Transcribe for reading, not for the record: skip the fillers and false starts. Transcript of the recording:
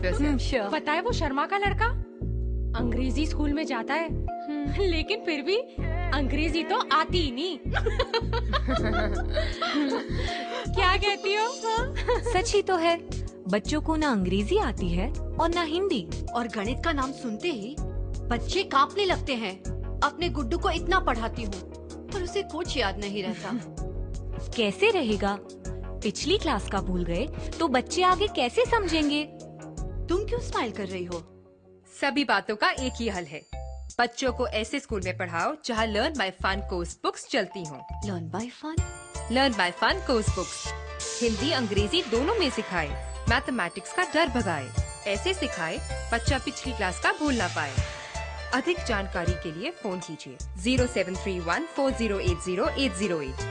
Computer से। Sure. पता है वो शर्मा का लड़का अंग्रेजी स्कूल में जाता है, लेकिन फिर भी अंग्रेजी तो आती ही नहीं। क्या कहती हो? सच ही तो है, बच्चों को ना अंग्रेजी आती है और ना हिंदी। और गणित का नाम सुनते ही बच्चे कांपने लगते हैं। अपने गुड्डू को इतना पढ़ाती हूँ पर उसे कुछ याद नहीं रहता। कैसे रहेगा? पिछली क्लास का भूल गए तो बच्चे आगे कैसे समझेंगे? तुम क्यों स्माइल कर रही हो? सभी बातों का एक ही हल है, बच्चों को ऐसे स्कूल में पढ़ाओ जहाँ learn by fun course books चलती हों। Learn by fun? Learn by fun course books Hindi अंग्रेजी दोनों में सिखाए, मैथमेटिक्स का डर भगाए, ऐसे सिखाए बच्चा पिछली क्लास का भूल ना पाए। अधिक जानकारी के लिए फोन कीजिए 073140800808।